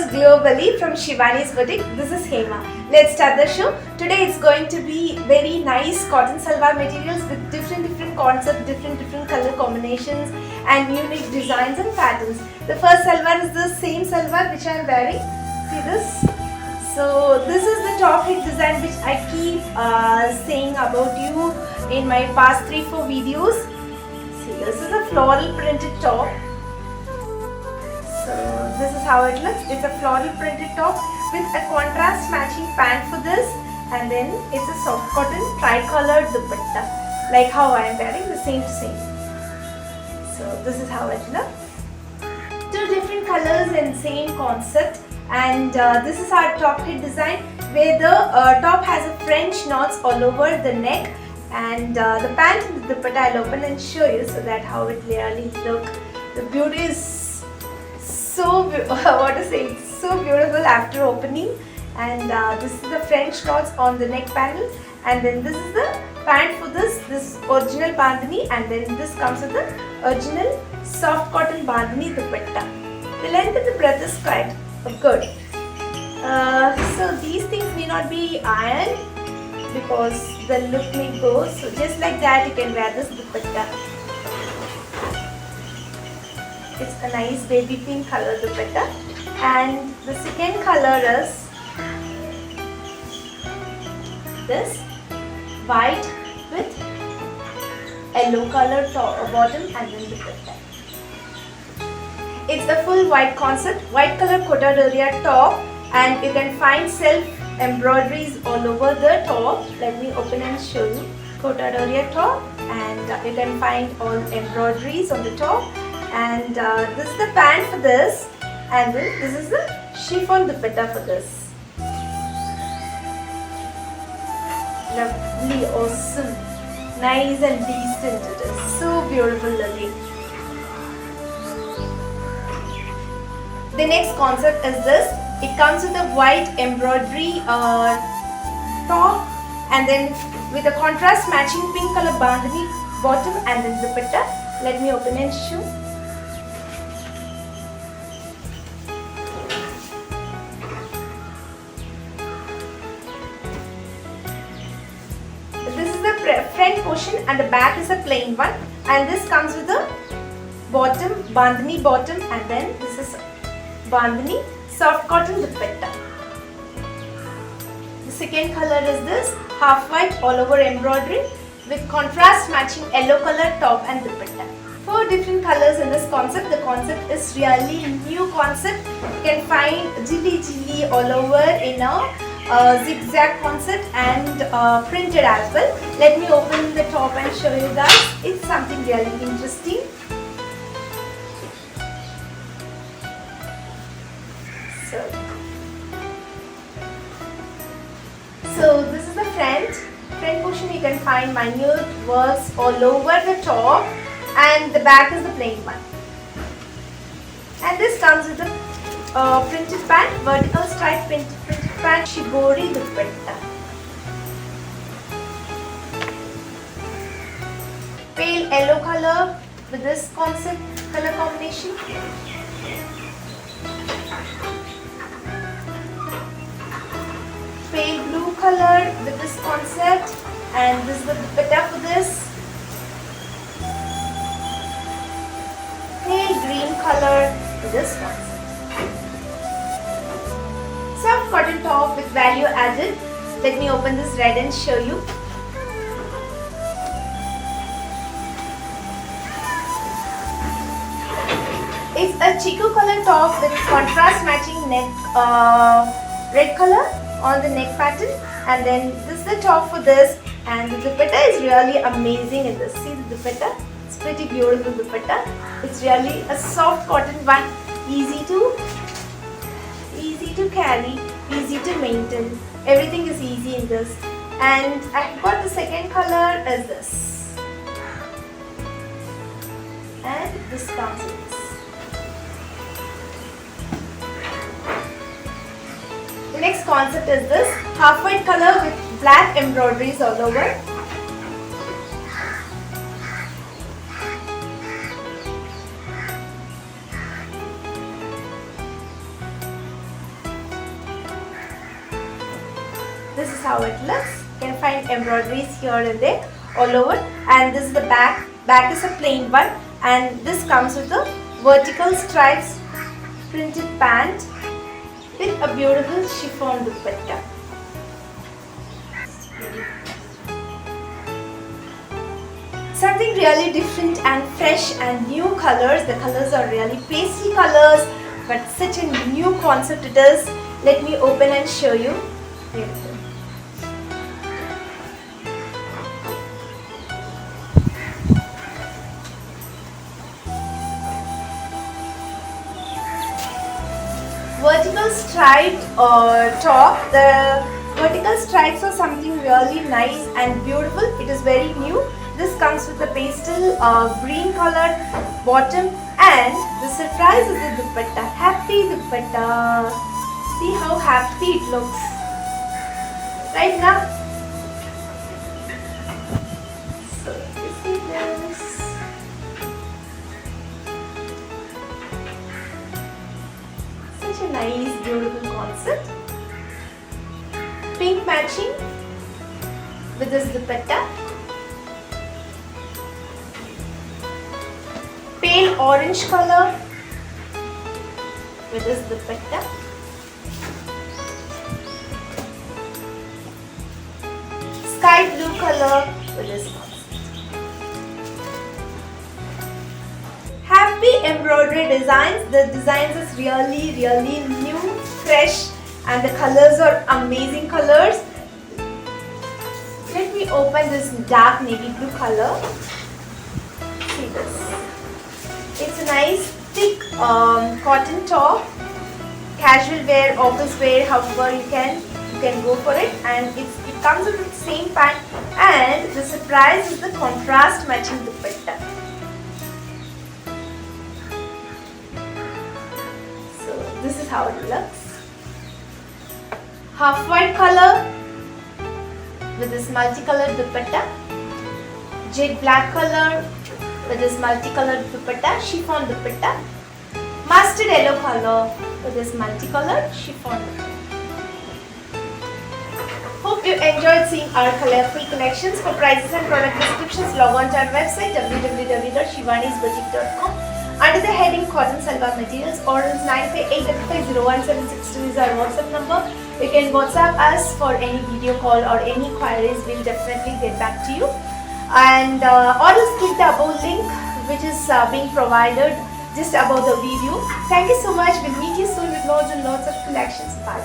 globally from Shivani's Boutique. This is Hema. Let's start the show. Today it's going to be very nice cotton salwar materials with different concepts, different color combinations and unique designs and patterns. The first salwar is the same salwar which I am wearing. See this? So this is the top hit design which I keep saying about you in my past 3-4 videos. See, this is a floral printed top. So this is how it looks. It's a floral printed top with a contrast matching pant for this, and then it's a soft cotton tri-colored dupatta, like how I am wearing the same to same. So this is how it looks. Two different colors and same concept. And this is our top hit design where the top has a French knots all over the neck, and the pant and the dupatta I'll open and show you so that how it really look. The beauty is so it's so beautiful after opening. And this is the French knots on the neck panel, and then this is the pant for this original bandhani, and then this comes with the original soft cotton bandhani dupatta. The length of the breadth is quite good. So these things may not be ironed because the look may go. So just like that you can wear this dupatta. It's a nice baby pink color dupatta, and the second color is this white with yellow color bottom and then dupatta. It's a full white concept, white color kota doria top, and you can find self embroideries all over the top. Let me open and show you. Kota doria top, and you can find all embroideries on the top. And this is the pant for this, and then this is the chiffon dupatta for this. Lovely, awesome, nice and decent it is. So beautiful looking. The next concept is this. It comes with a white embroidery top, and then with a contrast matching pink color bandhani bottom and then dupatta. Let me open and show. This is the front portion and the back is a plain one, and this comes with the bottom, bandhani bottom, and then this is bandhani soft cotton dupatta. The second color is this half white all over embroidery with contrast matching yellow color top and dupatta. 4 different colors in this concept. The concept is really new concept. You can find jilly all over in a zigzag concept and printed as well. Let me open the top and show you guys. It's something really interesting. So this is the front portion. You can find minute works all over the top, and the back is the plain one. And this comes with the printed pant, vertical stripe printed pant, shibori dupatta. Pale yellow color with this concept color combination. Pale blue color with this concept, and this is the dupatta for this. Pale green color with this concept. Soft cotton top with value added. Let me open this red and show you. It's a chiku color top with contrast matching neck red color on the neck pattern, and then this is the top for this, and the dupatta is really amazing in this. See the dupatta? It's pretty beautiful dupatta. It's really a soft cotton one, easy to carry, easy to maintain. Everything is easy in this. And I've got the second color is this, and this comes with this. The next concept is this half white color with black embroideries all over. This is how it looks. You can find embroideries here and there all over. And this is the back. Back is a plain one, and this comes with a vertical stripes printed pant with a beautiful chiffon dupatta. Something really different and fresh and new colors. The colors are really pastel colors, but such a new concept it is. Let me open and show you. Beautiful. Vertical striped top. The vertical stripes are something really nice and beautiful. It is very new. This comes with a pastel green colored bottom, and the surprise is the dupatta. Happy dupatta. See how happy it looks. Right now? So this is this. Such a nice, beautiful concept. Pink matching with this dupatta. Pale orange color with this dupatta. Sky blue color with this concept. Happy embroidery designs. The designs is really new, fresh, and the colors are amazing colors. Let me open this dark navy blue color. See this. It's a nice thick cotton top, casual wear, office wear, however you can go for it, and it comes with the same pant, and the surprise is the contrast matching dupatta. So this is how it looks. Half white color with this multicolored dupatta, jet black color with this multicolored dupatta, chiffon dupatta, mustard yellow color with this multicolored chiffon dupatta. Hope you enjoyed seeing our colorful collections. For prices and product descriptions, log on to our website www.shivanisboutique.com. Under the heading Cotton Salwar Materials, orders 9585501762 is our WhatsApp number. You can WhatsApp us for any video call or any queries. We'll definitely get back to you. And orders click the above link, which is being provided just above the video. Thank you so much. We'll meet you soon with loads and lots of collections. Bye.